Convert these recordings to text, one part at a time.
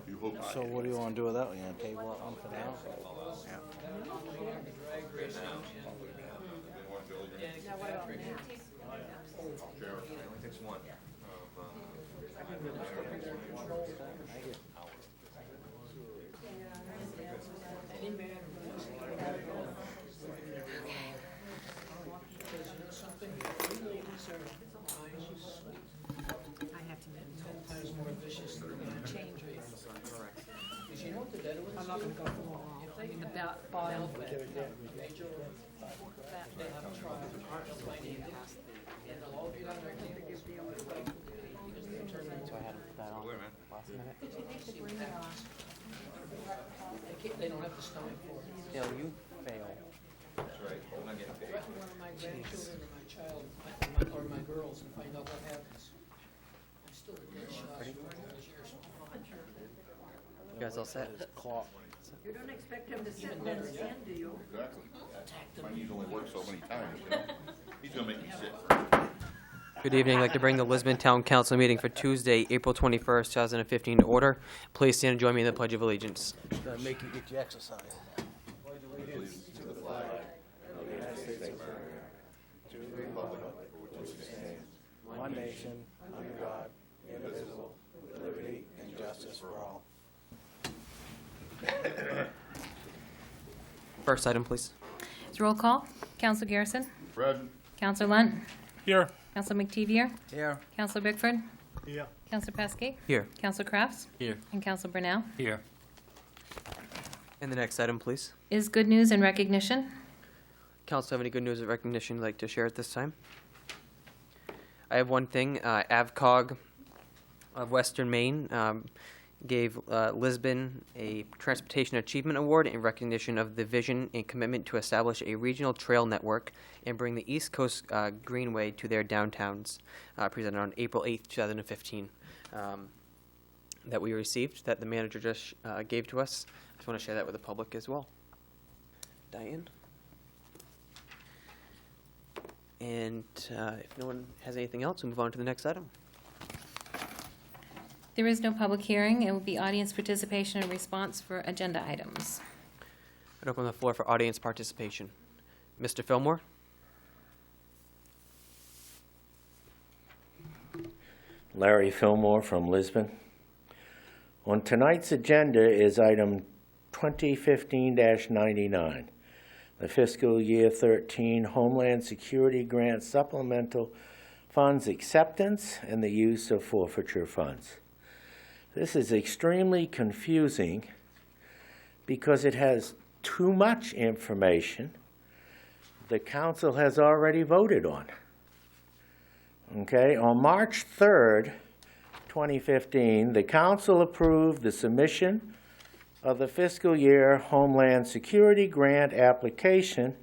You hope So what do you want to do with that? You want to table that one for now? Yeah. It only takes one. I have to make 10 times more vicious than the change rate. Because you know what the better ones I'm not going to go for long. I mean, the bottom, major, they have a trial. And they'll all get on their tables. So I had that on last minute. They don't have the stomach for it. Dale, you fail. That's right. I'm not getting paid. Threaten one of my grandchildren or my child, or my girls, and find out what happens. I'm still a dead shot. Ready? Those years. You guys all set? Clock. You don't expect him to sit and stand, do you? Exactly. My knees only work so many times, He's gonna make me sit. Good evening. I'd like to bring the Lisbon Town Council meeting for Tuesday, April 21st, 2015 to order. Please stand and join me in the Pledge of Allegiance. Gotta make you get your exercise. Allegiance to the flag of the United States of America, to the republic for which it stands, One nation, under God, indivisible, with liberty and justice for all. First item, please. It's roll call. Council Garrison. Present. Council Lunt. Here. Council McTevier. Here. Council Bickford. Here. Council Pesky. Here. Council Crafts. Here. And Council Brunel. Here. And the next item, please. Is good news and recognition. Council, have any good news or recognition you'd like to share at this time? I have one thing. AvCog of Western Maine gave Lisbon a Transportation Achievement Award in recognition of the vision and commitment to establish a regional trail network and bring the East Coast Greenway to their downtowns, presented on April 8th, 2015, that we received, that the manager just gave to us. I just want to share that with the public as well. Diane? And if no one has anything else, we'll move on to the next item. There is no public hearing. It will be audience participation and response for agenda items. I'd open the floor for audience participation. Mr. Fillmore? Larry Fillmore from Lisbon. On tonight's agenda is item 2015-99, the fiscal year 13 Homeland Security Grant Supplemental Funds Acceptance and the use of forfeiture funds. This is extremely confusing because it has too much information the council has already voted on. Okay, on March 3rd, 2015, the council approved the submission of the fiscal year Homeland Security Grant application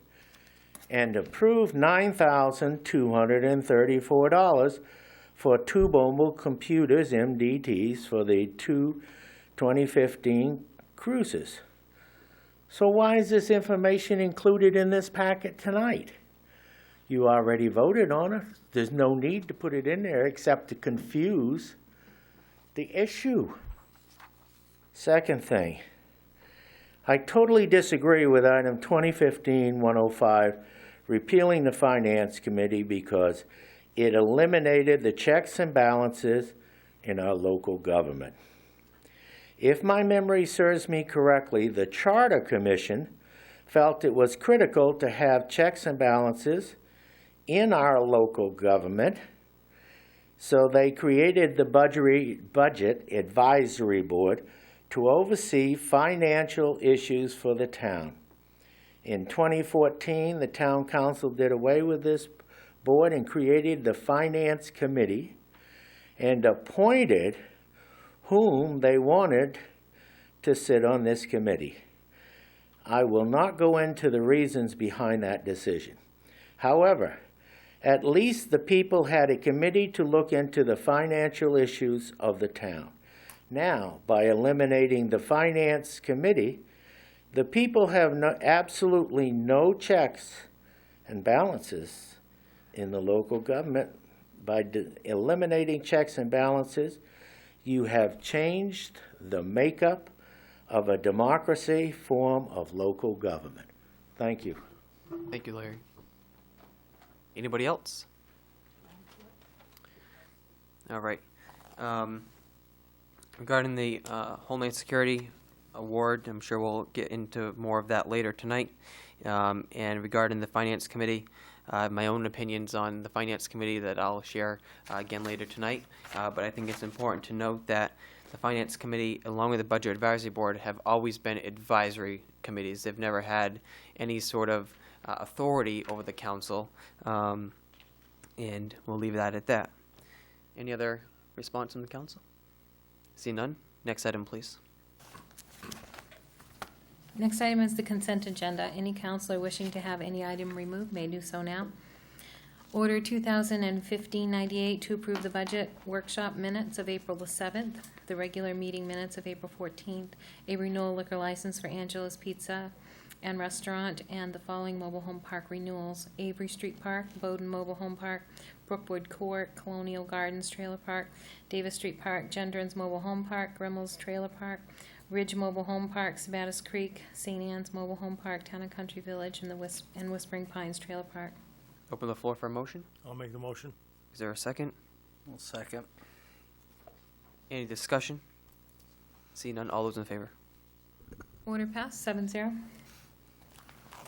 and approved $9,234 for two mobile computers, MDTs, for the two 2015 cruises. So why is this information included in this packet tonight? You already voted on it. There's no need to put it in there except to confuse the issue. Second thing, I totally disagree with item 2015-105, repealing the Finance Committee because it eliminated the checks and balances in our local government. If my memory serves me correctly, the Charter Commission felt it was critical to have checks and balances in our local government, so they created the Budget Advisory Board to oversee financial issues for the town. In 2014, the Town Council did away with this board and created the Finance Committee and appointed whom they wanted to sit on this committee. I will not go into the reasons behind that decision. However, at least the people had a committee to look into the financial issues of the town. Now, by eliminating the Finance Committee, the people have absolutely no checks and balances in the local government. By eliminating checks and balances, You have changed the makeup of a democracy form of local government. Thank you. Thank you, Larry. Anybody else? All right. Regarding the Homeland Security Award, I'm sure we'll get into more of that later tonight. And regarding the Finance Committee, I have my own opinions on the Finance Committee that I'll share again later tonight. But I think it's important to note that the Finance Committee, along with the Budget Advisory Board, have always been advisory committees. They've never had any sort of authority over the council. And we'll leave that at that. Any other response from the council? See none? Next item, please. Next item is the consent agenda. Any counselor wishing to have any item removed may do so now. Order 2015-98 to approve the budget workshop minutes of April the 7th, the regular meeting minutes of April 14th, a renewal liquor license for Angela's Pizza and Restaurant, and the following mobile home park renewals: Avery Street Park, Bowden Mobile Home Park, Brookwood Court, Colonial Gardens Trailer Park, Davis Street Park, Gendron's Mobile Home Park, Grimmel's Trailer Park, Ridge Mobile Home Park, Sabattis Creek, St. Anne's Mobile Home Park, Town and Country Village, and the Whispering Pines Trailer Park. Open the floor for a motion. I'll make the motion. Is there a second? I'll second. Any discussion? See none. All those in favor? Order passed, 7-0.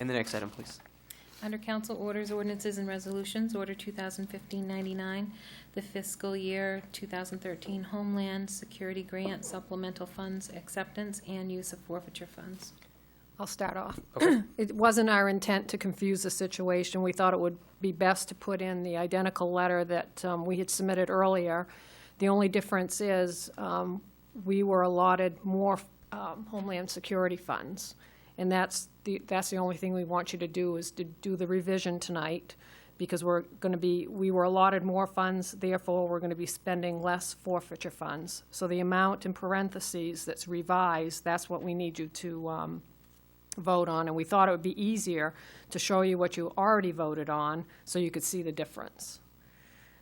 And the next item, please. Under Council Orders, Ordinances, and Resolutions, Order 2015-99, the fiscal year 2013 Homeland Security Grant Supplemental Funds Acceptance and Use of Forfeiture Funds. I'll start off. Okay. It wasn't our intent to confuse the situation. We thought it would be best to put in the identical letter that we had submitted earlier. The only difference is we were allotted more Homeland Security funds. And that's the only thing we want you to do, is to do the revision tonight, because we were allotted more funds, therefore we're going to be spending less forfeiture funds. So the amount in parentheses that's revised, that's what we need you to vote on. And we thought it would be easier to show you what you already voted on so you could see the difference.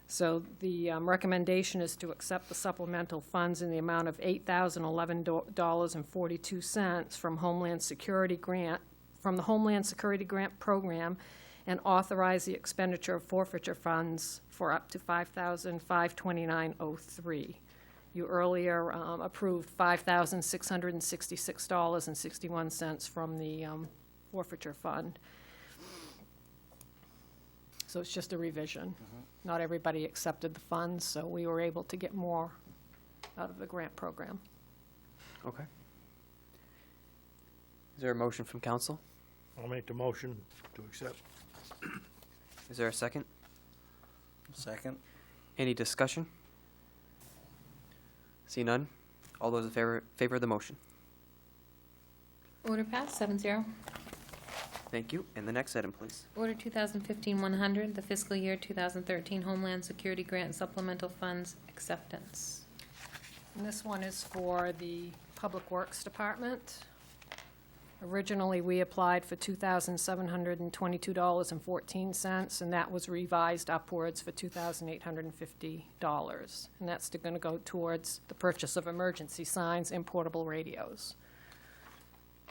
So the recommendation is to accept the supplemental funds in the amount of $8,011.42 from the Homeland Security Grant Program, and authorize the expenditure of forfeiture funds for up to $5,529.03. You earlier approved $5,666.61 from the forfeiture fund. So it's just a revision. Not everybody accepted the funds, so we were able to get more out of the grant program. Okay. Is there a motion from council? I'll make the motion to accept. Is there a second? Second. Any discussion? See none? All those in favor of the motion? Order passed, 7-0. Thank you. And the next item, please. Order 2015-100, the fiscal year 2013 Homeland Security Grant Supplemental Funds Acceptance. And this one is for the Public Works Department. Originally, we applied for $2,722.14, and that was revised upwards for $2,850. And that's going to go towards the purchase of emergency signs and portable radios.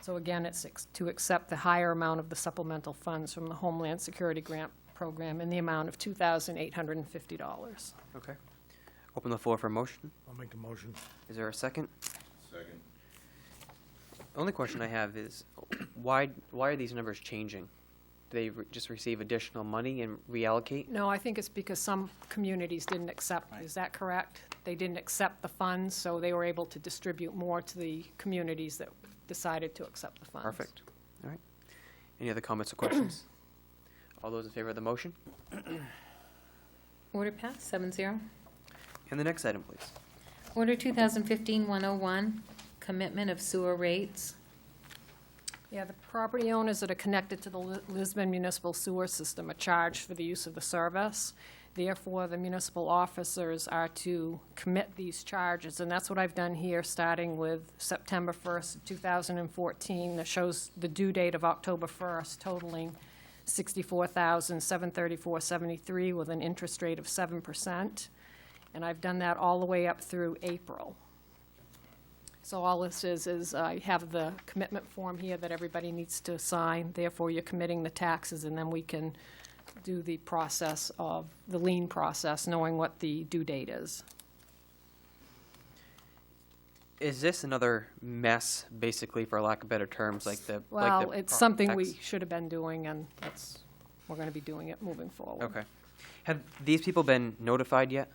So again, it's to accept the higher amount of the supplemental funds from the Homeland Security Grant Program in the amount of $2,850. Okay. Open the floor for a motion. I'll make the motion. Is there a second? Second. The only question I have is, why are these numbers changing? Do they just receive additional money and reallocate? No, I think it's because some communities didn't accept. Is that correct? They didn't accept the funds, so they were able to distribute more to the communities that decided to accept the funds. Perfect. All right. Any other comments or questions? All those in favor of the motion? Order passed, 7-0. And the next item, please. Order 2015-101, commitment of sewer rates. Yeah, the property owners that are connected to the Lisbon Municipal Sewer System are charged for the use of the service. Therefore, the municipal officers are to commit these charges, and that's what I've done here, starting with September 1st, 2014. That shows the due date of October 1st, totaling $64,734.73 with an interest rate of 7%. And I've done that all the way up through April. So all this is I have the commitment form here that everybody needs to sign, therefore you're committing the taxes, and then we can do the process of, the lien process, knowing what the due date is. Is this another mess, basically, for lack of better terms, like the Well, the it's property something we tax? should have been doing, and we're gonna be doing it moving forward. Okay. Have these people been notified yet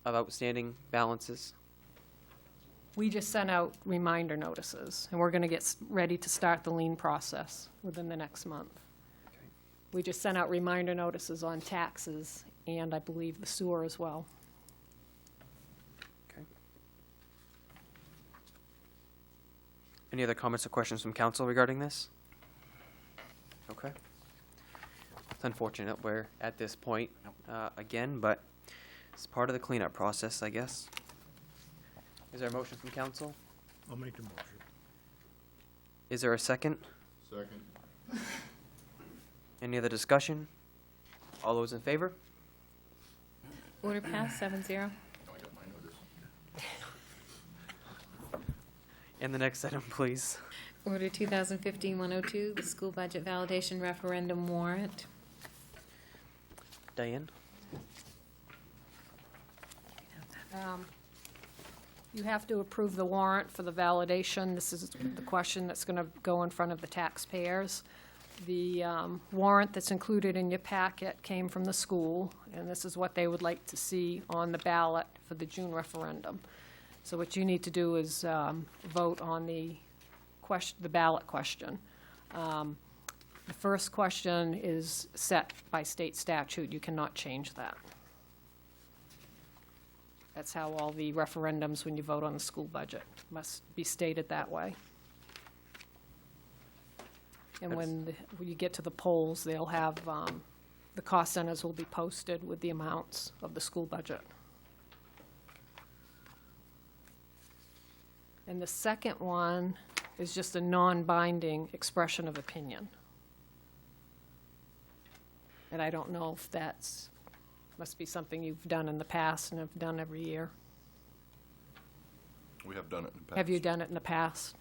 of outstanding balances? We just sent out reminder notices, and we're gonna get ready to start the lien process within the next month. Okay. We just sent out reminder notices on taxes, and I believe the sewer as well. Okay. Any other comments or questions from council regarding this? Okay. It's unfortunate we're at this point again, but it's part of the cleanup process, I guess. Is there a motion from council? I'll make the motion. Is there a second? Second. Any other discussion? All those in favor? Order passed, 7-0. Oh, I got my notice. And the next item, please. Order 2015-102, the school budget validation referendum warrant. Diane? You have to approve the warrant for the validation. This is the question that's going to go in front of the taxpayers. The warrant that's included in your packet came from the school, and this is what they would like to see on the ballot for the June referendum. So what you need to do is vote on the ballot question. The first question is set by state statute. You cannot change that. That's how all the referendums, when you vote on the school budget, must be stated that way. And when you get to the polls, they'll have, the cost centers will be posted with the amounts of the school budget. And the second one is just a non-binding expression of opinion. And I don't know if that's, must be something you've done in the past and have done every year. We have done it in the past. Have you done it in the past?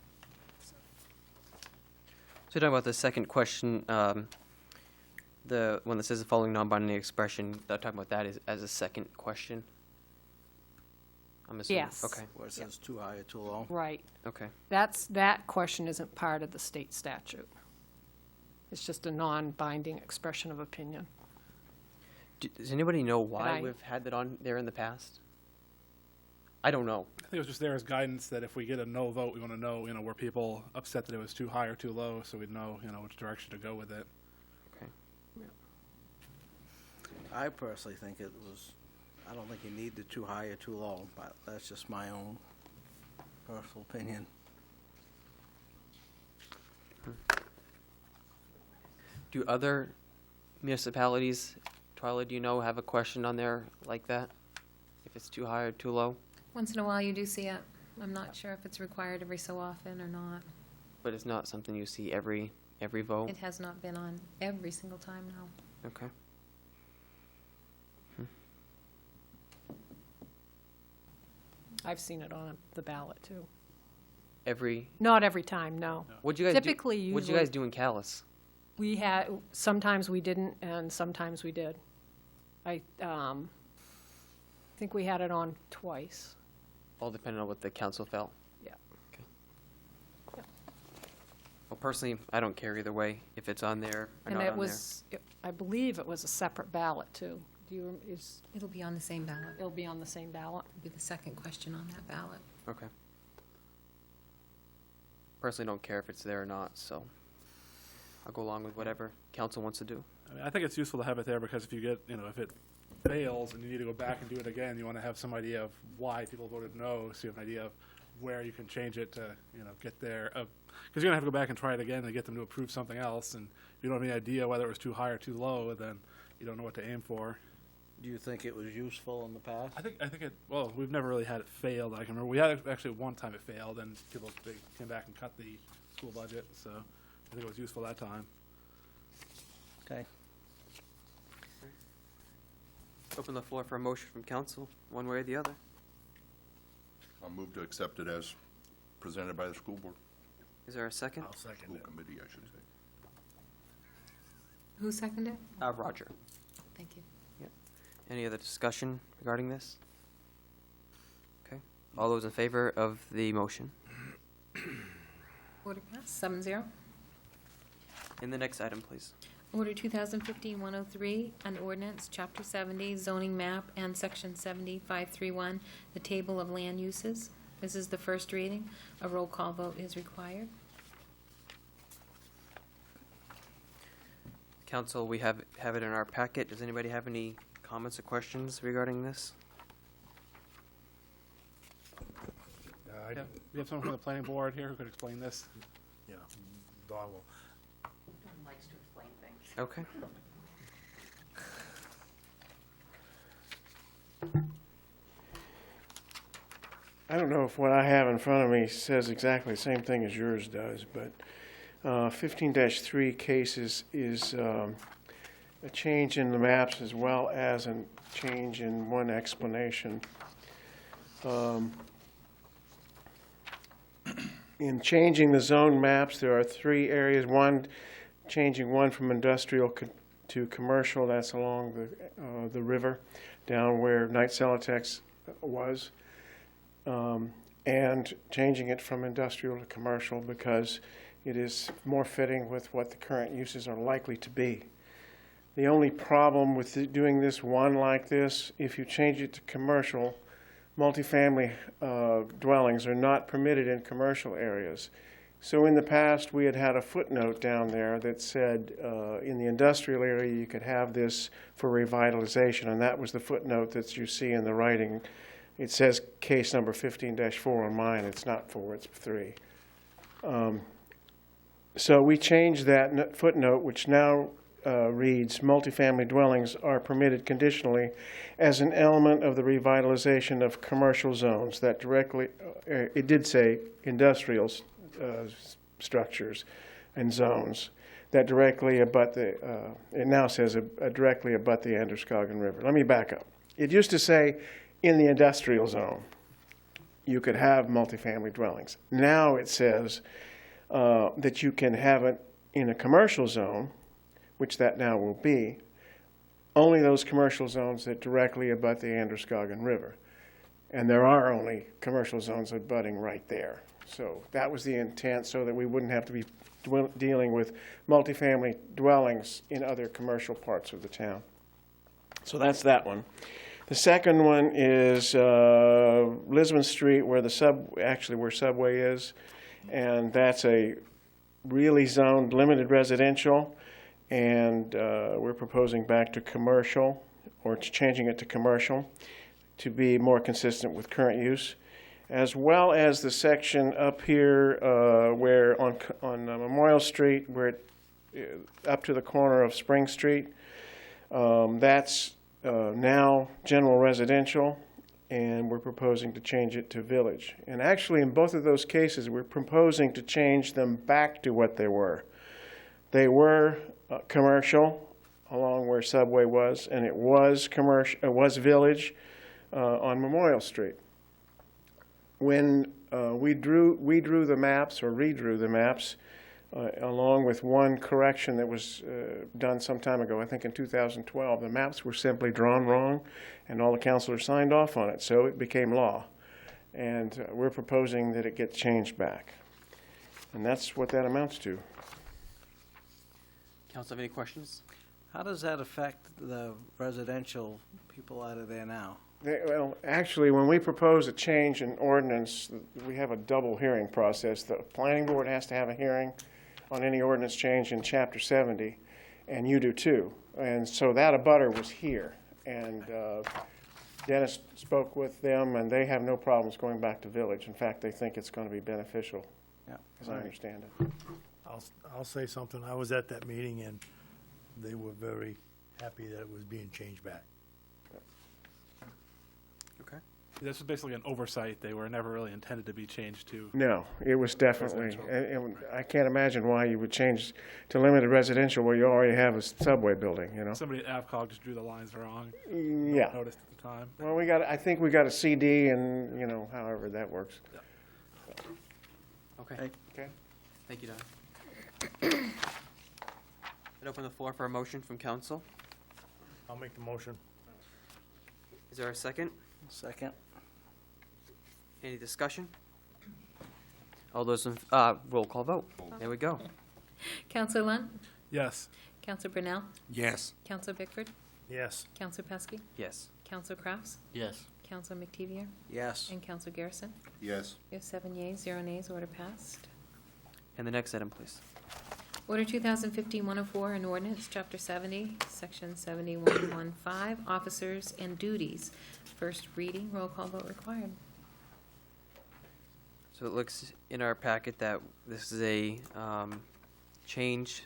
So talking about the second question, the one that says the following non-binding expression, talking about that as a second question? I'm assuming. Yes. Okay, Where it says too high or too low. Right. okay. That question isn't part of the state statute. It's just a non-binding expression of opinion. Does anybody know why I- we've had that on there in the past? I don't know. I think it was just there as guidance that if we get a no vote, we want to know, were people upset that it was too high or too low, so we'd know, which direction to go with it. Okay. I personally think I don't think you need the too high or too low, but that's just my own personal opinion. Do other municipalities, Twyla, do you know, have a question on there like that? If it's too high or too low? Once in a while you do see it. I'm not sure if it's required every so often or not. But it's not something you see every vote? It has not been on every single time, no. Okay. I've seen it on the ballot, too. Not every time, no. What'd you guys Typically, do? What'd you usually- guys do in Callis? We had, sometimes we didn't, and sometimes we did. I think we had it on twice. All depending on what the council felt? Yeah. Okay. Yeah. Well, personally, I don't care either way, if it's on there or And not it on was, I believe it was a separate ballot, too. It'll be on the same ballot. It'll be on the same ballot? It'll be the second question on that ballot. there. Okay. Personally, don't care if it's there or not, so I'll go along with whatever council wants to do. I mean, I think it's useful to have it there because if you get, if it fails and you need to go back and do it again, you want to have some idea of why people voted no, so you have an idea of where you can change it to, get there. Because you're going to have to go back and try it again and get them to approve something else, and if you don't have any idea whether it was too high or too low, then you don't know what to aim for. Do you think it was useful in the past? I think it, well, we've never really had it failed. I can remember, we had it actually one time it failed, and they came back and cut the school budget, so I think it was useful that time. Okay. Open the floor for a motion from council, one way or the other. I'll move to accept it as presented by the school board, Is there a second? I'll second school it. committee, I should say. Who seconded? Roger. Thank you. Any other discussion regarding this? Okay. All those in favor of the motion? Order passed, 7-0. In the next item, please. Order 2015-103, an ordinance, Chapter 70, zoning map, and Section 70-531, the table of land uses. This is the first reading. A roll call vote is required. Council, we have it in our packet. Does anybody have any comments or questions regarding this? You have someone from the planning board here who could explain this? Yeah, Dawn will. Likes to explain things. Okay. I don't know if what I have in front of me says exactly the same thing as yours does, but 15-3 cases is a change in the maps as well as a change in one explanation. In changing the zone maps, there are 3 areas. One, changing one from industrial to commercial. That's along the river, down where Knight Celotex was. And changing it from industrial to commercial because it is more fitting with what the current uses are likely to be. The only problem with doing this one like this, if you change it to commercial, multifamily dwellings are not permitted in commercial areas. So in the past, we had a footnote down there that said in the industrial area you could have this for revitalization, and that was the footnote that you see in the writing. It says case number 15-4 on mine. It's not 4, it's 3. So we changed that footnote, which now reads, multifamily dwellings are permitted conditionally as an element of the revitalization of commercial zones that directly, it did say industrial structures and zones that directly abut it now says directly abut the Scroggin River. Let me back up. It used to say in the industrial zone you could have multifamily dwellings. Now it says that you can have it in a commercial zone, which that now will be, only those commercial zones that directly abut the Scroggin River. And there are only commercial zones abutting right there. So that was the intent, so that we wouldn't have to be dealing with multifamily dwellings in other commercial parts of the town. So that's that one. The second one is Lisbon Street, where where Subway is, and that's a really zoned limited residential, and we're proposing back to commercial, or changing it to commercial to be more consistent with current use, as well as the section up here where on Memorial Street, where up to the corner of Spring Street. That's now general residential, and we're proposing to change it to village. And actually, in both of those cases, we're proposing to change them back to what they were. They were commercial along where Subway was, and it was commercial. It was village on Memorial Street. When we drew the maps, or redrew the maps, along with one correction that was done some time ago, I think in 2012, the maps were simply drawn wrong, and all the councilors signed off on it, so it became law. And we're proposing that it get changed back. And that's what that amounts to. Council, have any questions? How does that affect the residential people out of there now? Well, actually, when we propose a change in ordinance, we have a double hearing process. The planning board has to have a hearing on any ordinance change in Chapter 70, and you do too. And so that abutter was here, and Dennis spoke with them, and they have no problems going back to village. In fact, they think it's going to be beneficial, as I understand it. I'll say something. I was at that meeting, and they were very happy that it was being changed back. Okay. This was basically an oversight. They were never really intended to be changed to. No, it was definitely, Residential. and I can't imagine why you would change to limited residential where you already have a subway building, you know? Somebody at AvCog just drew the lines wrong. Yeah. Noticed at the time. Well, I think we got a CD and, you know, however that works. Okay. Okay. Thank you, Don. I'd open the floor for a motion from council. I'll make the motion. Is there a second? Second? Any discussion? All those in, roll call vote. There we go. Counselor Lunt? Yes. Counselor Brunel? Yes. Counselor Bickford? Yes. Counselor Pesky? Yes. Counselor Crafts? Yes. Counselor McTevier? Yes. And Counselor Garrison? Yes. We have 7 yeas, 0 nays, order passed. And the next item, please. Order 2015-104, an ordinance, Chapter 70, Section 7115, Officers and Duties. First reading, roll call vote required. So it looks in our packet that this is a change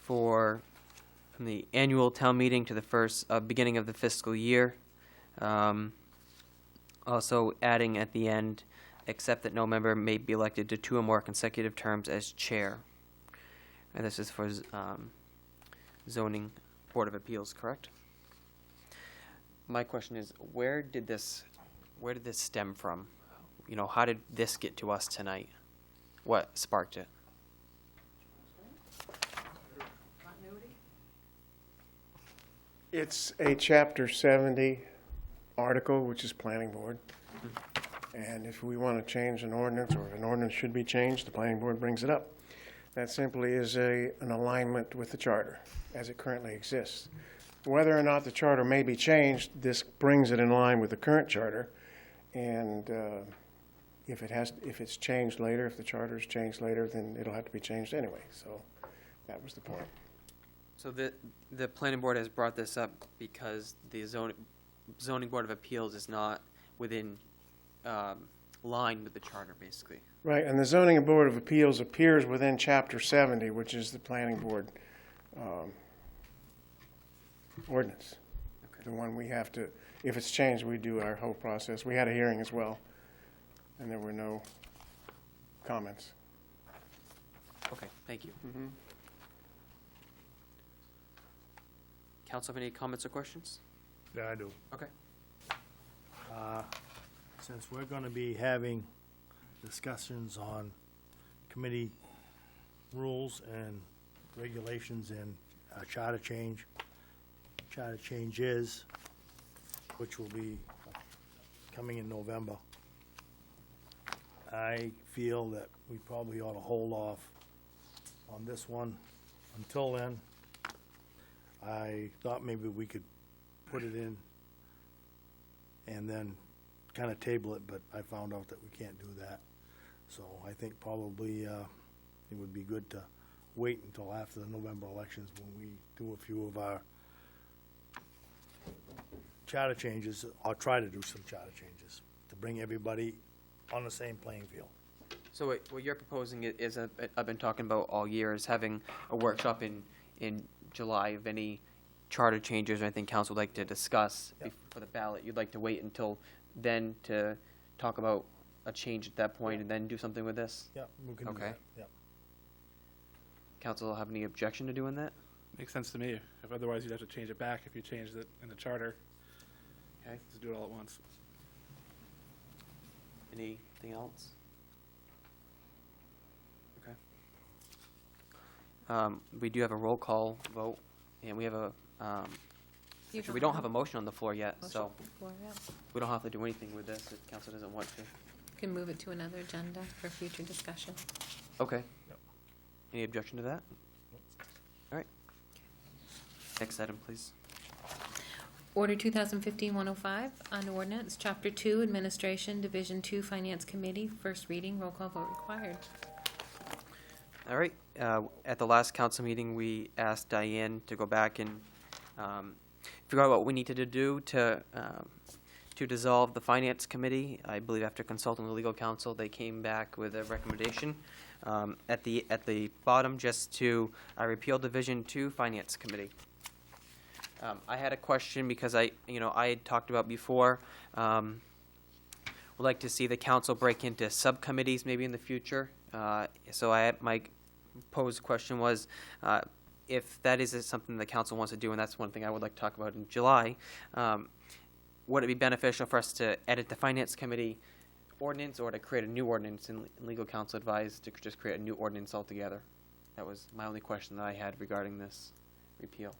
from the annual town meeting to the first beginning of the fiscal year. Also adding at the end, except that no member may be elected to 2 or more consecutive terms as chair. And this is for zoning board of appeals, correct? My question is, where did this stem from? You know, how did this get to us tonight? What sparked it? It's a Chapter 70 article, which is planning board. And if we want to change an ordinance, or an ordinance should be changed, the planning board brings it up. That simply is an alignment with the charter as it currently exists. Whether or not the charter may be changed, this brings it in line with the current charter. And if it's changed later, if the charter is changed later, then it'll have to be changed anyway. So that was the point. So the planning board has brought this up because the zoning board of appeals is not within line with the charter, basically. Right, and the zoning board of appeals appears within Chapter 70, which is the planning board ordinance. Okay. The one we have to, if it's changed, we do our whole process. We had a hearing as well, and there were no comments. Okay, thank you. Council, have any comments or questions? Yeah, I do. Okay. Since we're going to be having discussions on committee rules and regulations and charter changes, which will be coming in November, I feel that we probably ought to hold off on this one until then. I thought maybe we could put it in and then kind of table it, but I found out that we can't do that. So I think probably it would be good to wait until after the November elections when we do a few of our charter changes, or try to do some charter changes, to bring everybody on the same playing field. So what you're proposing is, I've been talking about all year, is having a workshop in July of any charter changes or anything council would like to discuss for the ballot. You'd like to wait until then to talk about a change at that point and then do something with this? Yeah, we can do Okay. that, yeah. Council have any objection to doing that? Makes sense to me. If otherwise, you'd have to change it back if you changed it in the charter. Okay. Just do it all at once. Anything else? Okay. We do have a roll call vote, and we have a, actually, we don't have a motion on the floor yet, so we don't have to do anything with this if council doesn't want to. Can move it to another agenda for future discussion. Okay. Any objection to that? All right. Next item, please. Order 2015-105, an ordinance, Chapter 2, Administration, Division 2, Finance Committee, first reading, roll call vote required. All right. At the last council meeting, we asked Diane to go back and figure out what we needed to do to dissolve the Finance Committee. I believe after consulting the legal counsel, they came back with a recommendation at the bottom just to repeal Division 2 Finance Committee. I had a question because I had talked about before would like to see the council break into subcommittees maybe in the future. So my posed question was, if that is something the council wants to do, and that's one thing I would like to talk about in July, would it be beneficial for us to edit the Finance Committee ordinance or to create a new ordinance, and legal counsel advised to just create a new ordinance altogether? That was my only question that I had regarding this repeal.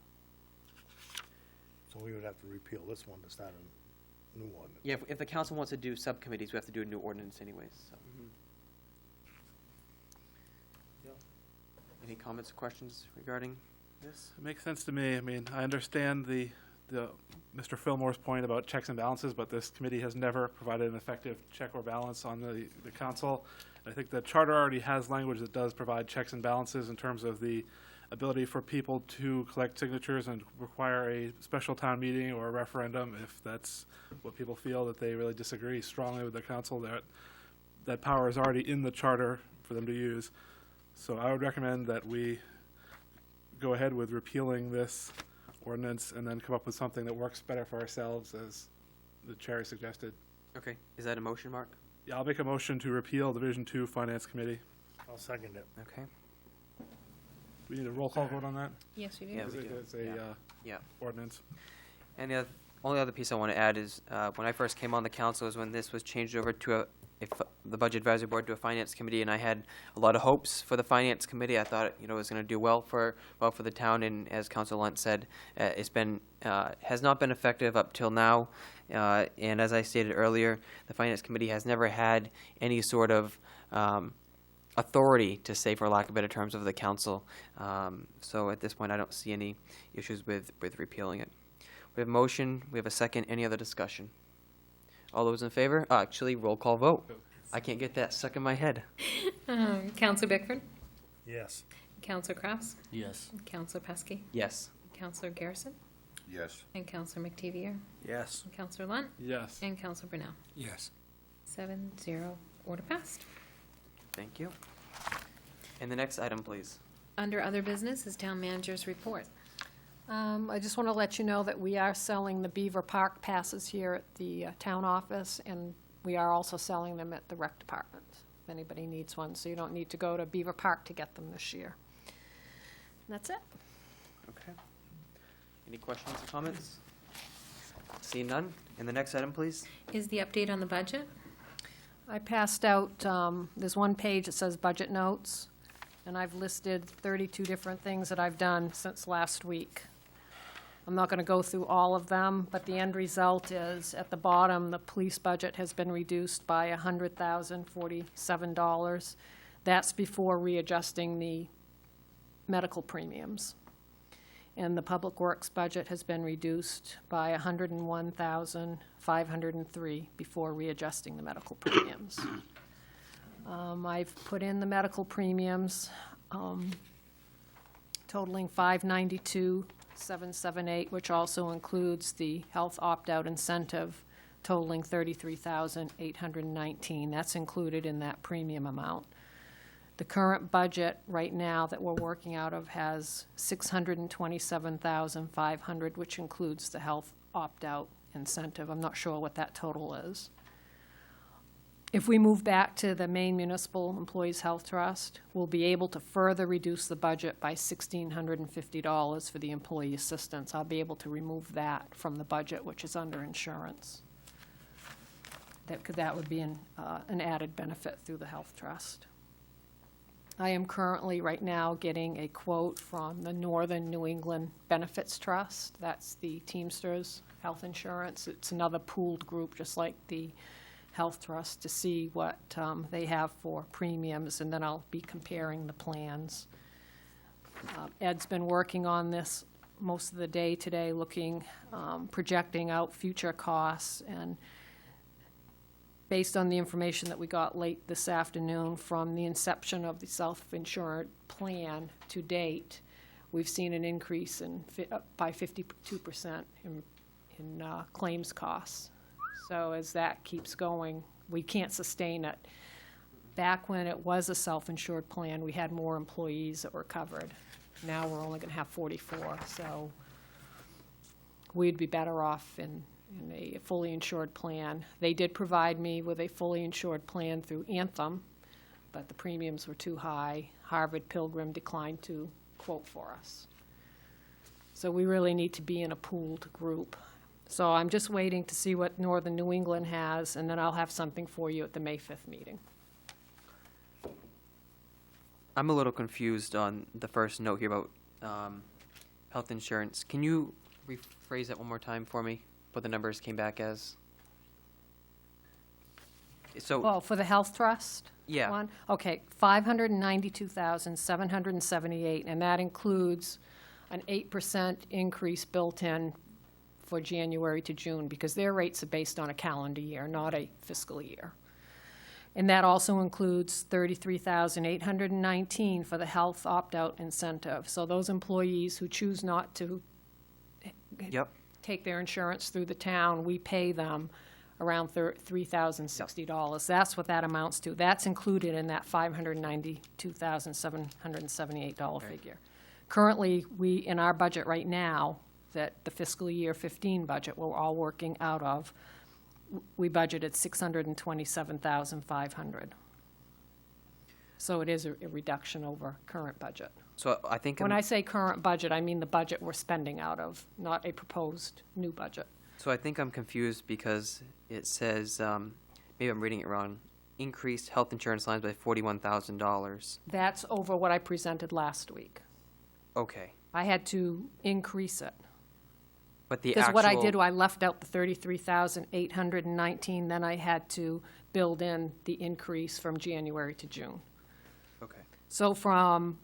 So we would have to repeal this one to start a new one. Yeah, if the council wants to do subcommittees, we have to do a new ordinance anyways, so. Any comments or questions regarding this? It makes sense to me. I mean, I understand the Mr. Fillmore's point about checks and balances, but this committee has never provided an effective check or balance on the council. I think the charter already has language that does provide checks and balances in terms of the ability for people to collect signatures and require a special town meeting or a referendum if that's what people feel that they really disagree strongly with the council. That power is already in the charter for them to use. So I would recommend that we go ahead with repealing this ordinance and then come up with something that works better for ourselves, as the chair suggested. Okay, is that a motion, Mark? Yeah, I'll make a motion to repeal Division 2 Finance Committee. I'll second it. Okay. Do we need a roll call vote on that? Yes, you do. Yeah, we do. It's a Yeah. ordinance. And the only other piece I want to add is, when I first came on the council is when this was changed over to the Budget Advisory Board to a Finance Committee, and I had a lot of hopes for the Finance Committee. I thought it was going to do well for the town, and as Councilor Lunt said, it's been has not been effective up till now. And as I stated earlier, the Finance Committee has never had any sort of authority, to say for lack of better terms, of the council. So at this point, I don't see any issues with repealing it. We have a motion. We have a second. Any other discussion? All those in favor? Actually, roll call vote. I can't get that stuck in my head. Counselor Bickford? Yes. Counselor Kraus? Yes. Counselor Pesky? Yes. Counselor Garrison? Yes. And Counselor McTevier? Yes. And Counselor Lunt? Yes. And Counselor Brunel? Yes. 7-0. Order passed. Thank you. And the next item, please. Under other business is town manager's report. I just want to let you know that we are selling the Beaver Park passes here at the town office, and we are also selling them at the rec department, if anybody needs one, so you don't need to go to Beaver Park to get them this year. And that's it. Okay. Any questions or comments? See none. And the next item, please. Is the update on the budget? I passed out, there's one page that says budget notes, and I've listed 32 different things that I've done since last week. I'm not going to go through all of them, but the end result is, at the bottom, the police budget has been reduced by $100,047. That's before readjusting the medical premiums. And the public works budget has been reduced by $101,503 before readjusting the medical premiums. I've put in the medical premiums totaling $592,778, which also includes the health opt-out incentive totaling $33,819. That's included in that premium amount. The current budget right now that we're working out of has $627,500, which includes the health opt-out incentive. I'm not sure what that total is. If we move back to the Maine Municipal Employees Health Trust, we'll be able to further reduce the budget by $1,650 for the employee assistance. I'll be able to remove that from the budget, which is under insurance. That would be an added benefit through the health trust. I am currently, right now, getting a quote from the Northern New England Benefits Trust. That's the Teamsters Health Insurance. It's another pooled group, just like the Health Trust, to see what they have for premiums, and then I'll be comparing the plans. Ed's been working on this most of the day today, looking, projecting out future costs, and based on the information that we got late this afternoon from the inception of the self-insured plan to date, we've seen an increase by 52% in claims costs. So as that keeps going, we can't sustain it. Back when it was a self-insured plan, we had more employees that were covered. Now we're only going to have 44, so we'd be better off in and a fully insured plan. They did provide me with a fully insured plan through Anthem, but the premiums were too high. Harvard Pilgrim declined to quote for us. So we really need to be in a pooled group. So I'm just waiting to see what Northern New England has, and then I'll have something for you at the May 5th meeting. I'm a little confused on the first note here about health insurance. Can you rephrase that one more time for me? What the numbers came back as? So, Oh, for the health trust? yeah. One? Okay, 592,778, and that includes an 8% increase built in for January to June, because their rates are based on a calendar year, not a fiscal year. And that also includes 33,819 for the health opt-out incentive. So those employees who choose not to Yep. take their insurance through the town, we pay them around $3,060. That's what that amounts to. That's included in that $592,778 figure. Currently, we, in our budget right now, that the fiscal year 15 budget we're all working out of, we budgeted $627,500. So it is a reduction over current budget. So I think When I say current budget, I mean the budget we're spending out of, not a proposed new budget. So I think I'm confused because it says, maybe I'm reading it wrong, increased health insurance lines by $41,000. That's over what I presented last week. Okay. I had to increase it. But the Because actual... what I did, I left out the 33,819, then I had to build in the increase from January to June. Okay. So from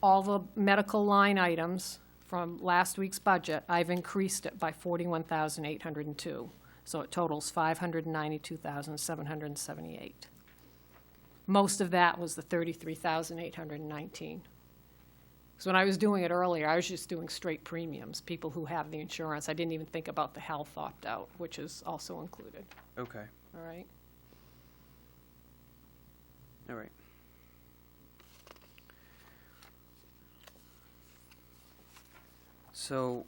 all the medical line items from last week's budget, I've increased it by 41,802. So it totals 592,778. Most of that was the 33,819. So when I was doing it earlier, I was just doing straight premiums, people who have the insurance. I didn't even think about the health opt-out, which is also included, Okay. all right? All right. So,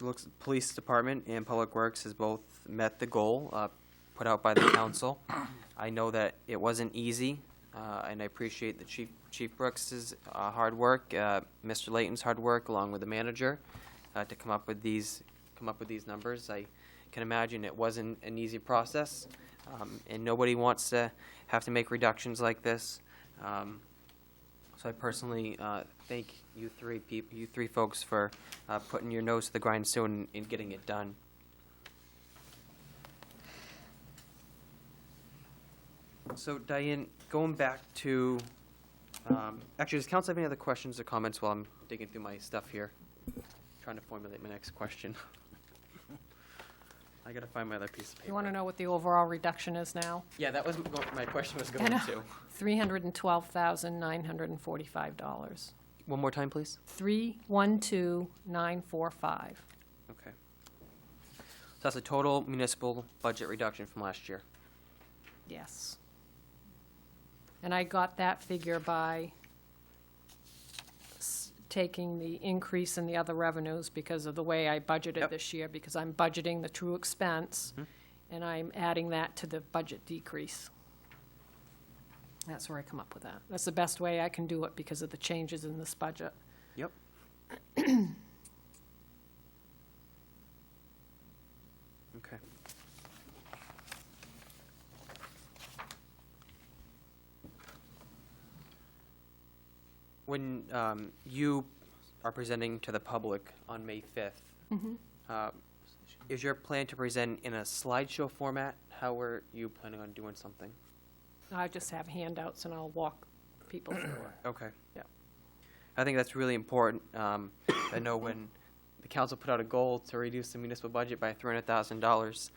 looks police department and public works has both met the goal put out by the council. I know that it wasn't easy, and I appreciate the Chief Brooks's hard work, Mr. Layton's hard work, along with the manager, to come up with these numbers. I can imagine it wasn't an easy process, and nobody wants to have to make reductions like this. So I personally thank you three folks for putting your nose to the grindstone and getting it done. So Diane, going back to, actually, does council have any other questions or comments while I'm digging through my stuff here? Trying to formulate my next question. I gotta find my other piece of paper. You want to know what the overall reduction is now? Yeah, that was my question was going to. $312,945. One more time, please. 312,945. Okay. So that's a total municipal budget reduction from last year. Yes. And I got that figure by taking the increase in the other revenues because of the way I budgeted Yep. this year, because I'm budgeting the true expense, and I'm adding that to the budget decrease. That's where I come up with that. That's the best way I can do it because of the changes in this budget. Yep. Okay. When you are presenting to the public on May 5th, is your plan to present in a slideshow format? How are you planning on doing something? I just have handouts and I'll walk people through it. Okay. Yeah. I think that's really important. I know when the council put out a goal to reduce the municipal budget by $300,000,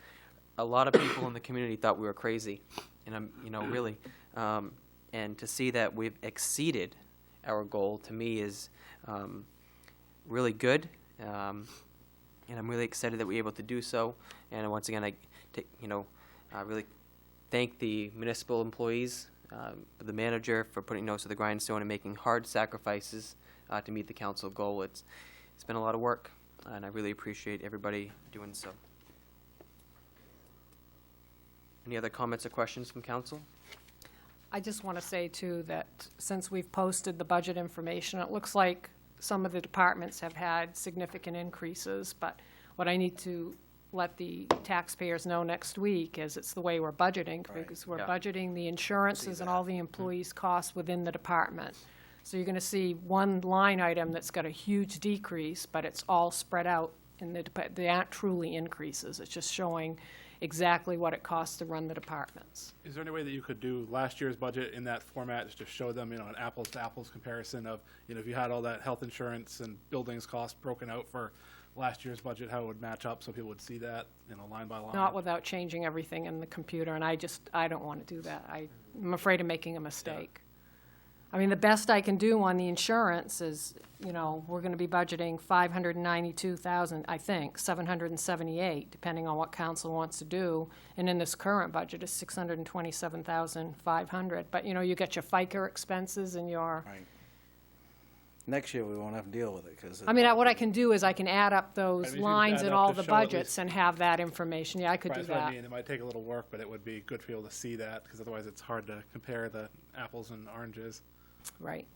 a lot of people in the community thought we were crazy, and I'm, really. And to see that we've exceeded our goal, to me, is really good. And I'm really excited that we're able to do so. And once again, I really thank the municipal employees, the manager for putting nose to the grindstone and making hard sacrifices to meet the council goal. It's been a lot of work, and I really appreciate everybody doing so. Any other comments or questions from council? I just want to say, too, that since we've posted the budget information, it looks like some of the departments have had significant increases, but what I need to let the taxpayers know next week is it's the way we're budgeting, because we're Yeah. budgeting the insurances and all the employees' costs within the department. So you're going to see one line item that's got a huge decrease, but it's all spread out, and they aren't truly increases. It's just showing exactly what it costs to run the departments. Is there any way that you could do last year's budget in that format, just to show them, an apples to apples comparison of, if you had all that health insurance and buildings costs broken out for last year's budget, how it would match up so people would see that, line by line? Not without changing everything in the computer, and I don't want to do that. I'm afraid of making a mistake. I mean, the best I can do on the insurance is, we're going to be budgeting $592,000, I think, $778, depending on what council wants to do. And in this current budget is $627,500. But, you get your FICA expenses and your... Right. Next year, we won't have to deal with it, because... I mean, what I can do is I can add up those Right, but you lines add in up all to the show at budgets least- and have that information. Yeah, I could Right, do that's what I that. mean. It might take a little work, but it would be good for people to see that, because otherwise it's hard to compare the apples and oranges. Right.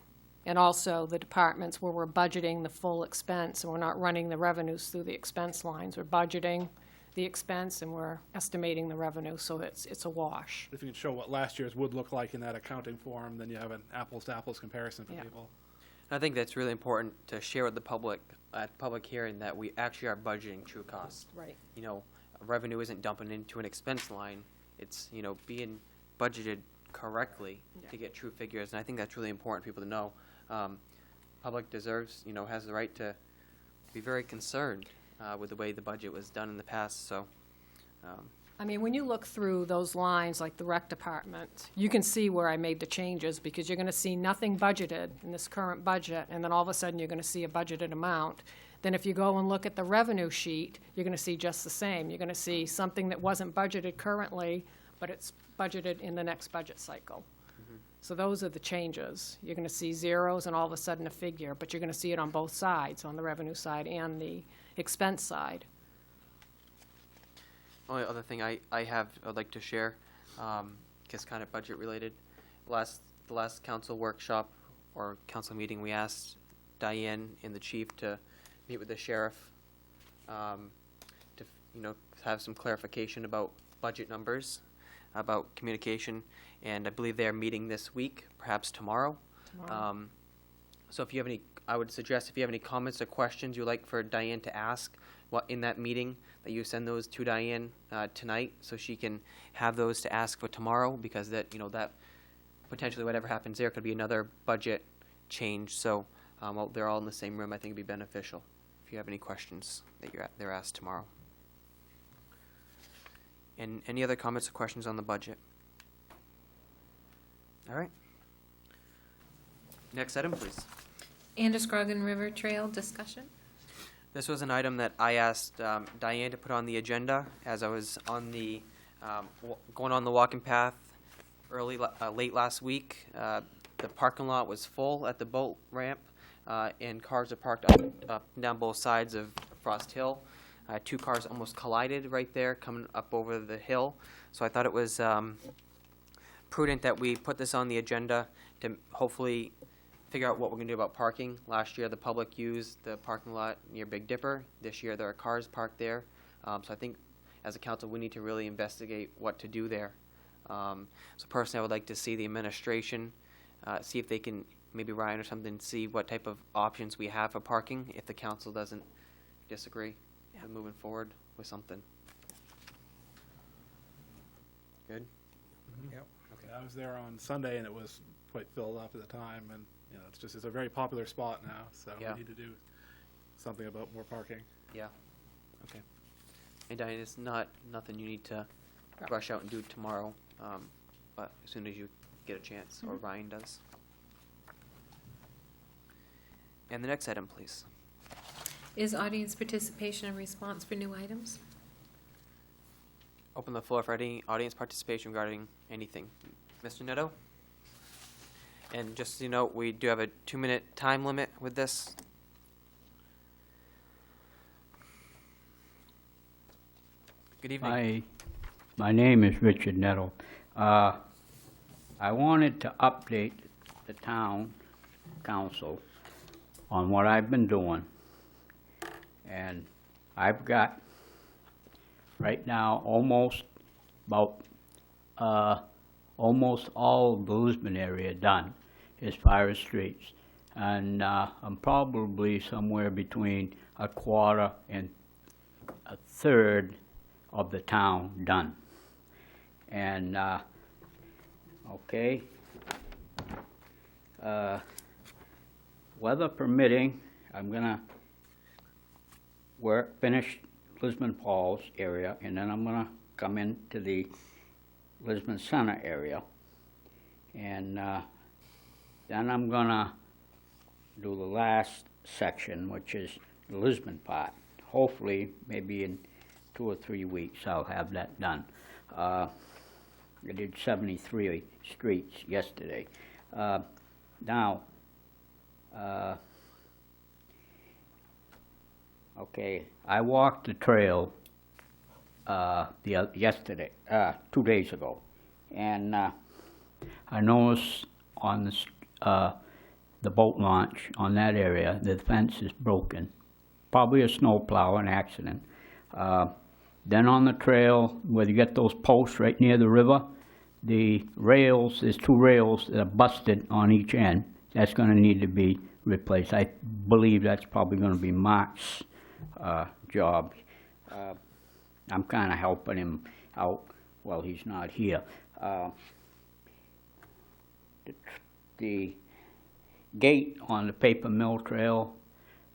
And also the departments where we're budgeting the full expense, and we're not running the revenues through the expense lines. We're budgeting the expense and we're estimating the revenue, so it's a wash. If you can show what last year's would look like in that accounting form, then you have an apples to apples comparison for Yeah. people. I think that's really important to share with the public at the public hearing, that we actually are budgeting true cost. Right. Revenue isn't dumping into an expense line. It's, being budgeted correctly to get true figures. And I think that's really important for people to know. Public deserves, has the right to be very concerned with the way the budget was done in the past. So, I mean, when you look through those lines, like the rec department, you can see where I made the changes, because you're going to see nothing budgeted in this current budget, and then all of a sudden you're going to see a budgeted amount. Then if you go and look at the revenue sheet, you're going to see just the same. You're going to see something that wasn't budgeted currently, but it's budgeted in the next budget cycle. So those are the changes. You're going to see zeros and all of a sudden a figure, but you're going to see it on both sides, on the revenue side and the expense side. only other thing I'd like to share, is kind of budget related. The last council workshop or council meeting, we asked Diane and the chief to meet with the sheriff, to have some clarification about budget numbers, about communication, and I believe they're meeting this week, perhaps tomorrow. So if you have I would suggest if you have any comments or questions you'd like for Diane to ask in that meeting, that you send those to Diane tonight, so she can have those to ask for tomorrow, because that potentially whatever happens there could be another budget change. So they're all in the same room. I think it'd be beneficial if you have any questions that they're asked tomorrow. And any other comments or questions on the budget? All right. Next item, please. And a Scroggin River Trail discussion. This was an item that I asked Diane to put on the agenda as I was on going on the walking path late last week. The parking lot was full at the boat ramp, and cars are parked up and down both sides of Frost Hill. Two cars almost collided right there coming up over the hill. So I thought it was prudent that we put this on the agenda to hopefully figure out what we're going to do about parking. Last year, the public used the parking lot near Big Dipper. This year, there are cars parked there. So I think, as a council, we need to really investigate what to do there. So personally, I would like to see the administration, see if they can, maybe Ryan or something, see what type of options we have for parking if the council doesn't disagree with moving forward with something. Good? Yep. Okay. I was there on Sunday, and it was quite filled up at the time, and it's a very popular spot now, so Yeah. we need to do something about more parking. Yeah. Okay. And Diane, it's nothing you need to rush out and do tomorrow, but as soon as you get a chance, or Ryan does. And the next item, please. Is audience participation and response for new items? Open the floor for any audience participation regarding anything. Mr. Netto? And just so you know, we do have a 2-minute time limit with this. Good evening. My name is Richard Nettle. I wanted to update the town council on what I've been doing. And I've got, right now, almost all of the Lisbon area done as far as streets. And I'm probably somewhere between a quarter and a third of the town done. And, okay, weather permitting, I'm gonna finish Lisbon Falls area, and then I'm gonna come into the Lisbon Center area. And then I'm gonna do the last section, which is the Lisbon part. Hopefully, maybe in 2 or 3 weeks, I'll have that done. I did 73 streets yesterday. Now, okay, I walked the trail yesterday, 2 days ago, and I noticed on the boat launch on that area, the fence is broken. Probably a snowplow, an accident. Then on the trail, where you get those posts right near the river, the rails, there's 2 rails that are busted on each end. That's gonna need to be replaced. I believe that's probably gonna be Mark's job. I'm kinda helping him out while he's not here. The gate on the paper mill trail,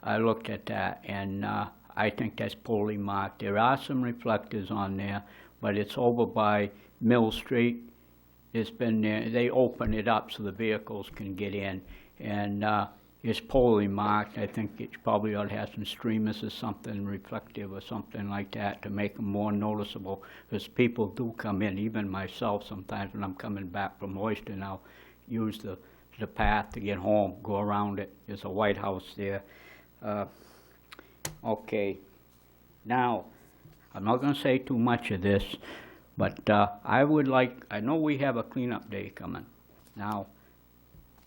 I looked at that, and I think that's poorly marked. There are some reflectors on there, but it's over by Mill Street. It's been there. They open it up so the vehicles can get in, and it's poorly marked. I think it probably ought to have some streamers or something reflective or something like that to make them more noticeable, because people do come in, even myself sometimes when I'm coming back from Oyster, I'll use the path to get home, go around it. There's a White House there. Okay, now, I'm not going to say too much of this, but I know we have a cleanup day coming. Now,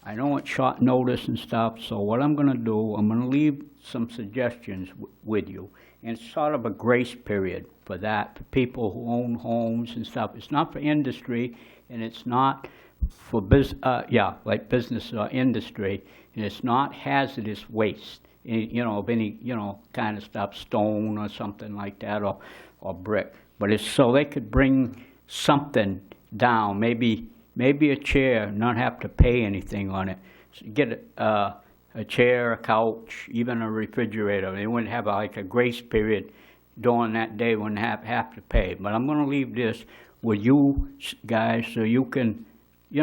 I know it's short notice and stuff, so what I'm going to do, I'm going to leave some suggestions with you. And it's sort of a grace period for that, for people who own homes and stuff. It's not for industry, and it's not for like business or industry, and it's not hazardous waste, of any, kind of stuff, stone or something like that, or brick. But it's so they could bring something down, maybe a chair, not have to pay anything on it. So get a chair, a couch, even a refrigerator. They wouldn't have like a grace period during that day, wouldn't have to pay. But I'm going to leave this with you guys so you can, you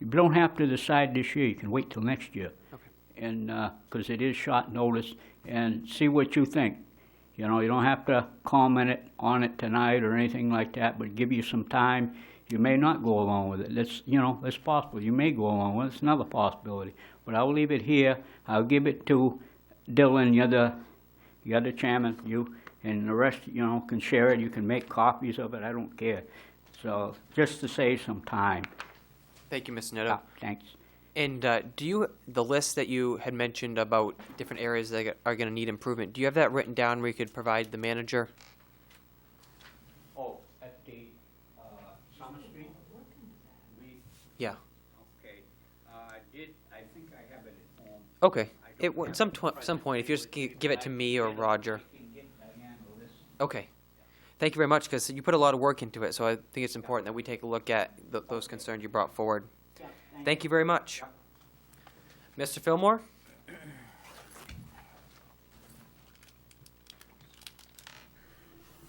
don't have to decide this year. You can wait till next year. Okay. And because it is short notice, and see what you think. You don't have to comment on it tonight or anything like that, but give you some time. You may not go along with it. That's possible. You may go along with it. It's another possibility. But I'll leave it here. I'll give it to Dylan. You're the chairman. You and the rest, can share it. You can make copies of it. I don't care. So just to save some time. Thank you, Mr. Netto. Thanks. And the list that you had mentioned about different areas that are going to need improvement, do you have that written down where you could provide the manager? Oh, at the Summer Street? Yeah. Okay. I think I have it at home. Okay. Some point, if you just give it to me or Roger. Okay. Thank you very much, because you put a lot of work into it, so I think it's important that we take a look at those concerns you brought forward. Thank you very much. Mr. Fillmore?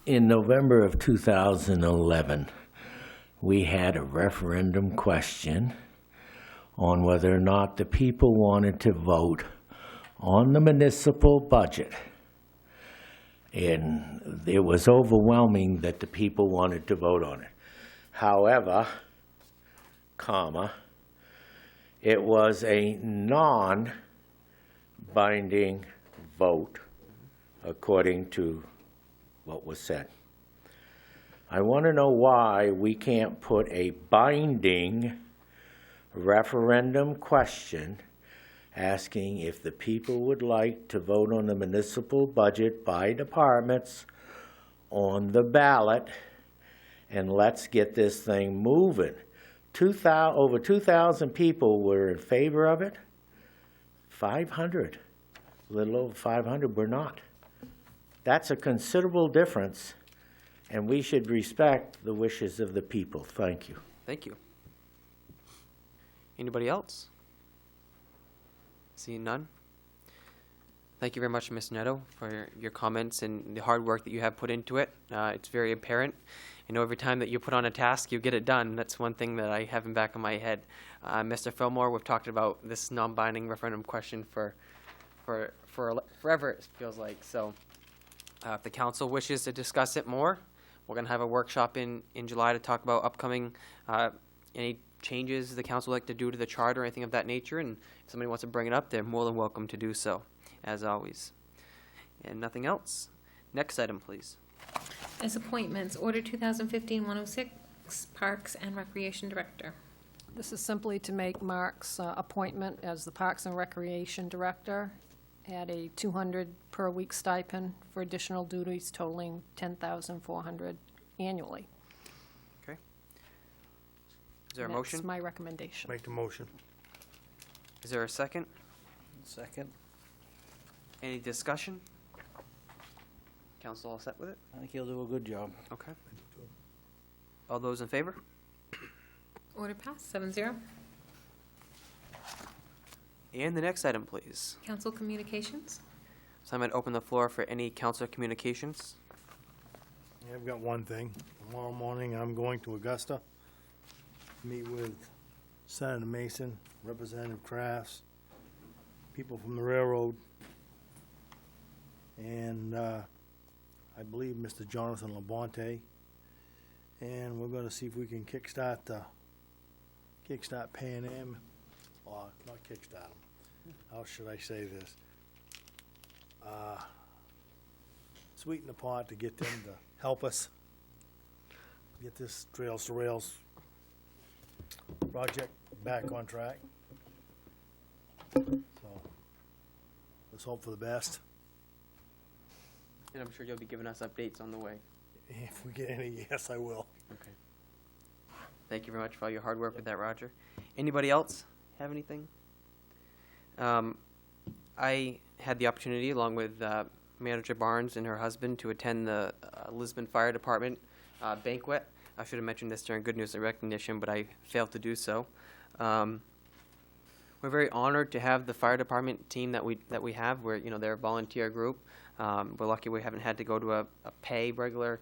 In November of 2011, we had a referendum question on whether or not the people wanted to vote on the municipal budget. And it was overwhelming that the people wanted to vote on it. However, it was a non-binding vote according to what was said. I want to know why we can't put a binding referendum question asking if the people would like to vote on the municipal budget by departments on the ballot, and let's get this thing moving. Over 2,000 people were in favor of it. 500, a little over 500 were not. That's a considerable difference, and we should respect the wishes of the people. Thank you. Thank you. Anybody else? Seeing none? Thank you very much, Ms. Netto, for your comments and the hard work that you have put into it. It's very apparent. I know every time that you put on a task, you get it done. That's one thing that I have in back of my head. Mr. Fillmore, we've talked about this non-binding referendum question for forever, it feels like. So if the council wishes to discuss it more, we're going to have a workshop in July to talk about upcoming any changes the council would like to do to the charter or anything of that nature. And if somebody wants to bring it up, they're more than welcome to do so, as always. And nothing else. Next item, please. As appointments, Order 2015-106, Parks and Recreation Director. This is simply to make Mark's appointment as the Parks and Recreation Director at a $200 per week stipend for additional duties totaling $10,400 annually. Okay. Is there a And motion? That's my recommendation. Make the motion. Is there a second? Second. Any discussion? Council all set with it? I think he'll do a good job. Okay. All those in favor? Order passed, 7-0. And the next item, please. Council Communications. So I'm going to open the floor for any council communications. Yeah, I've got one thing. Tomorrow morning, I'm going to Augusta, meet with Senator Mason, Representative Crafts, people from the railroad, and I believe Mr. Jonathan Labonte, and we're going to see if we can kickstart Pan Am, or not kickstart them. How should I say this? Sweeten the pot to get them to help us get this Trails to Rails project back on track. So let's hope for the best. And I'm sure you'll be giving us updates on the way. If we get any, yes, I will. Okay. Thank you very much for all your hard work with that, Roger. Anybody else have anything? I had the opportunity, along with Manager Barnes and her husband, to attend the Lisbon Fire Department banquet. I should have mentioned this during Good News and Recognition, but I failed to do so. We're very honored to have the fire department team that we have. They're a volunteer group. We're lucky we haven't had to go to a regular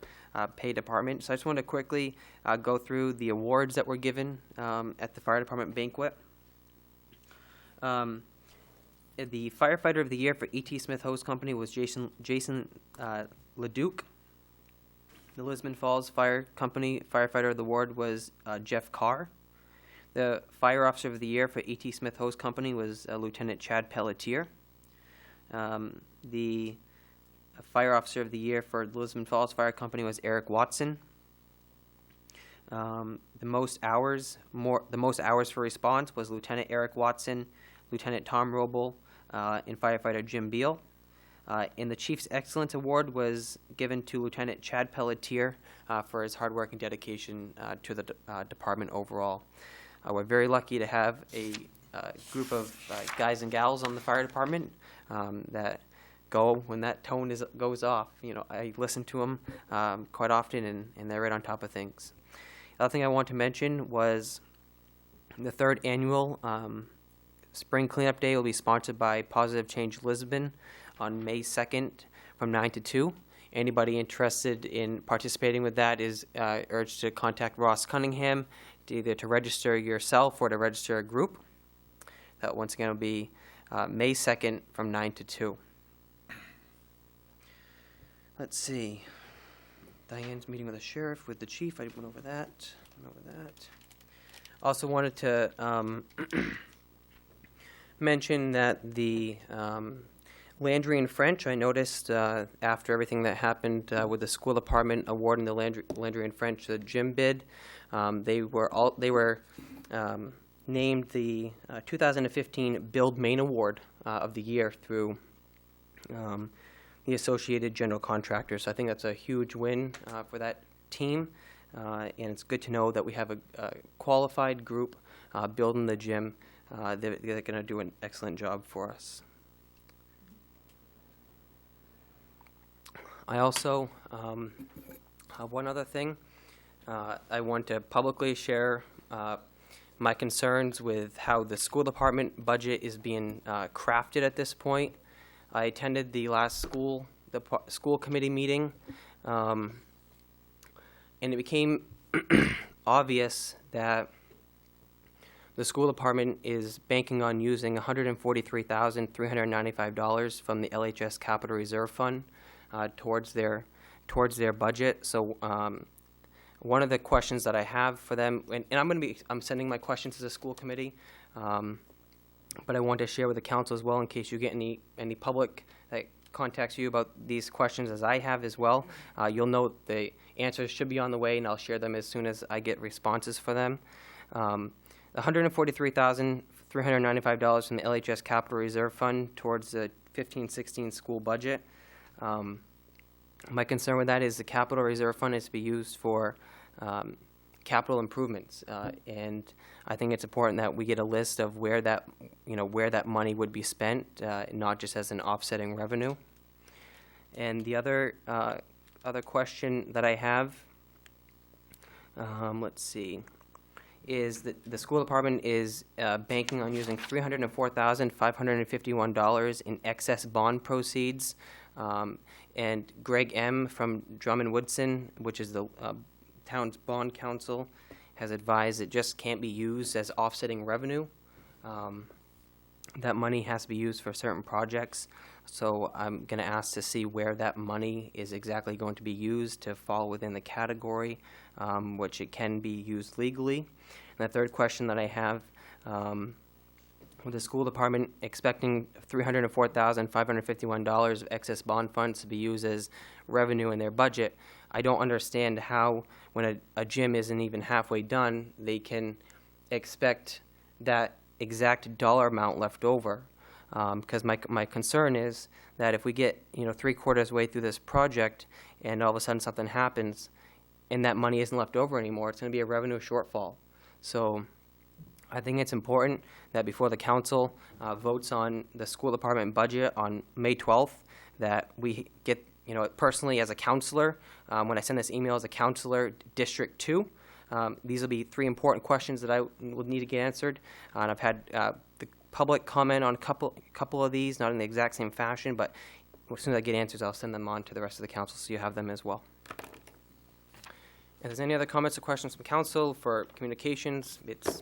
pay department. So I just want to quickly go through the awards that were given at the fire department banquet. The firefighter of the year for E.T. Smith Hose Company was Jason LeDuc. The Lisbon Falls Fire Company firefighter of the award was Jeff Carr. The fire officer of the year for E.T. Smith Hose Company was Lieutenant Chad Pelletier. The fire officer of the year for the Lisbon Falls Fire Company was Eric Watson. The most hours for response was Lieutenant Eric Watson, Lieutenant Tom Roble, and firefighter Jim Beal. And the Chief's Excellence Award was given to Lieutenant Chad Pelletier for his hard work and dedication to the department overall. We're very lucky to have a group of guys and gals on the fire department that go when that tone goes off. I listen to them quite often, and they're right on top of things. The other thing I want to mention was the third annual Spring Cleanup Day will be sponsored by Positive Change Lisbon on May 2nd from 9 to 2. Anybody interested in participating with that is urged to contact Ross Cunningham either to register yourself or to register a group. That once again will be May 2nd from 9 to 2. Let's see. Diane's meeting with the sheriff, with the chief. I went over that. Also wanted to mention that the Landry and French, I noticed after everything that happened with the school department awarding the Landry and French the gym bid, they were named the 2015 Build Main Award of the year through the Associated General Contractors. So I think that's a huge win for that team, and it's good to know that we have a qualified group building the gym. They're going to do an excellent job for us. I also have one other thing. I want to publicly share my concerns with how the school department budget is being crafted at this point. I attended the last school committee meeting, and it became obvious that the school department is banking on using $143,395 from the LHS Capital Reserve Fund towards their budget. So one of the questions that I have for them, and I'm sending my questions to the school committee, but I want to share with the council as well in case you get any public that contacts you about these questions as I have as well. You'll know the answers should be on the way, and I'll share them as soon as I get responses for them. $143,395 from the LHS Capital Reserve Fund towards the 15-16 school budget. My concern with that is the Capital Reserve Fund is to be used for capital improvements, and I think it's important that we get a list of where that money would be spent, not just as an offsetting revenue. And the other question that I have, let's see, is that the school department is banking on using $304,551 in excess bond proceeds. And Greg M. from Drummond Woodson, which is the town's bond counsel, has advised it just can't be used as offsetting revenue. That money has to be used for certain projects. So I'm going to ask to see where that money is exactly going to be used to fall within the category, which it can be used legally. And the third question that I have, with the school department expecting $304,551 of excess bond funds to be used as revenue in their budget, I don't understand how, when a gym isn't even halfway done, they can expect that exact dollar amount left over. Because my concern is that if we get 3/4 way through this project and all of a sudden something happens and that money isn't left over anymore, it's going to be a revenue shortfall. So I think it's important that before the council votes on the school department budget on May 12th, that we get, personally as a counselor, when I send this email as a counselor, District 2, these will be 3 important questions that I will need to get answered. And I've had the public comment on a couple of these, not in the exact same fashion, but as soon as I get answers, I'll send them on to the rest of the council so you have them as well. If there's any other comments or questions from council for communications, it's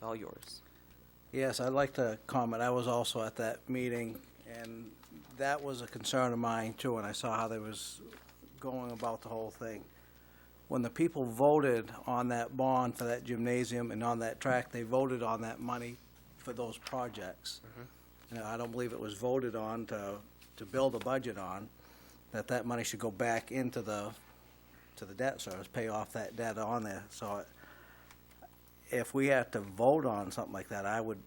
all yours. Yes, I'd like to comment. I was also at that meeting, and that was a concern of mine too, and I saw how they was going about the whole thing. When the people voted on that bond for that gymnasium and on that track, they voted on that money for those projects. I don't believe it was voted on to build a budget on, that money should go back into the debt service, pay off that debt on there. So if we had to vote on something like that, I would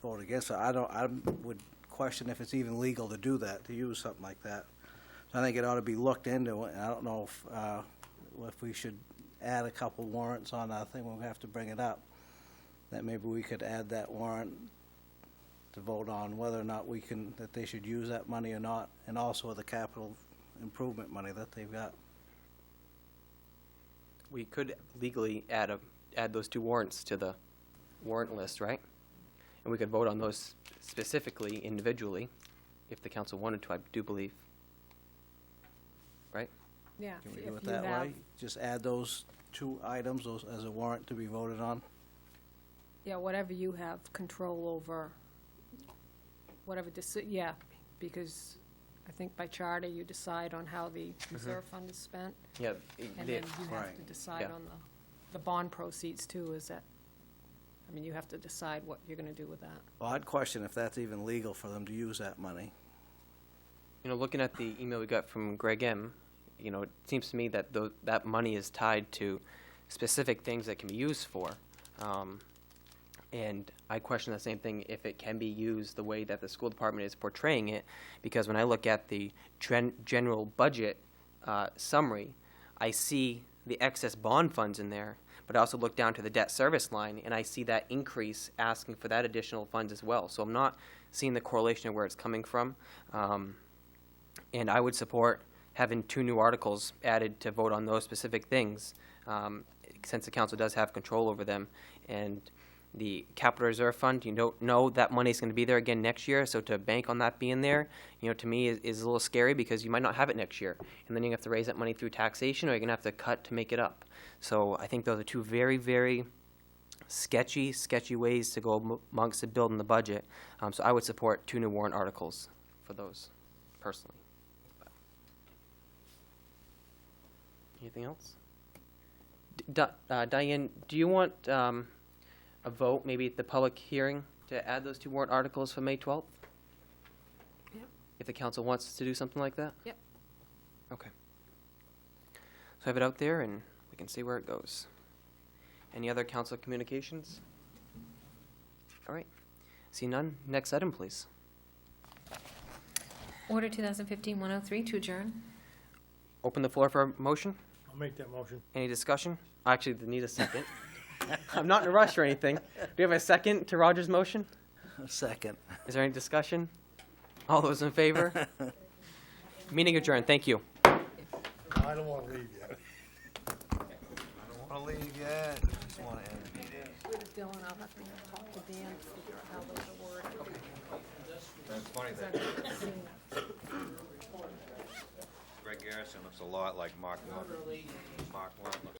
vote against it. I would question if it's even legal to do that, to use something like that. So I think it ought to be looked into, and I don't know if we should add a couple warrants on that thing. We'll have to bring it up. That maybe we could add that warrant to vote on whether or not that they should use that money or not, and also the capital improvement money that they've got. We could legally add those 2 warrants to the warrant list, right? And we could vote on those specifically, individually, if the council wanted to, I do believe. Right? Yeah. Can we do it that way? Just add those 2 items as a warrant to be voted on? Yeah, whatever you have control over, because I think by charter you decide on how the reserve fund is spent. Yeah. And then you have to decide on the bond proceeds too, you have to decide what you're gonna do with that. Well, I'd question if that's even legal for them to use that money. looking at the email we got from Greg M., it seems to me that that money is tied to specific things that can be used for. And I question the same thing, if it can be used the way that the school department is portraying it, because when I look at the general budget summary, I see the excess bond funds in there, but I also look down to the debt service line, and I see that increase asking for that additional funds as well. So I'm not seeing the correlation of where it's coming from. And I would support having 2 new articles added to vote on those specific things, since the council does have control over them. And the capital reserve fund, you don't know that money's going to be there again next year, so to bank on that being there, to me is a little scary, because you might not have it next year, and then you have to raise that money through taxation, or you're going to have to cut to make it up. So I think those are 2 very, very sketchy ways to go amongst building the budget. So I would support 2 new warrant articles for those, personally. Anything else? Diane, do you want a vote, maybe at the public hearing, to add those 2 warrant articles for May 12th? Yep. If the council wants us to do something like that? Yep. Okay. So have it out there, and we can see where it goes. Any other council communications? All right. See none. Next item, please. Order 2015-103 to adjourn. Open the floor for a motion. I'll make that motion. Any discussion? Actually, they need a second. I'm not in a rush or anything. Do you have a second to Roger's motion? A second. Is there any discussion? All those in favor? Meeting adjourned. Thank you. I don't want to leave yet. I don't want to leave yet. I just want to end the meeting. With Bill and I'll have to talk to Dan to figure out how those are worded. It's funny that Greg Garrison looks a lot like Mark Warren. Mark Warren looks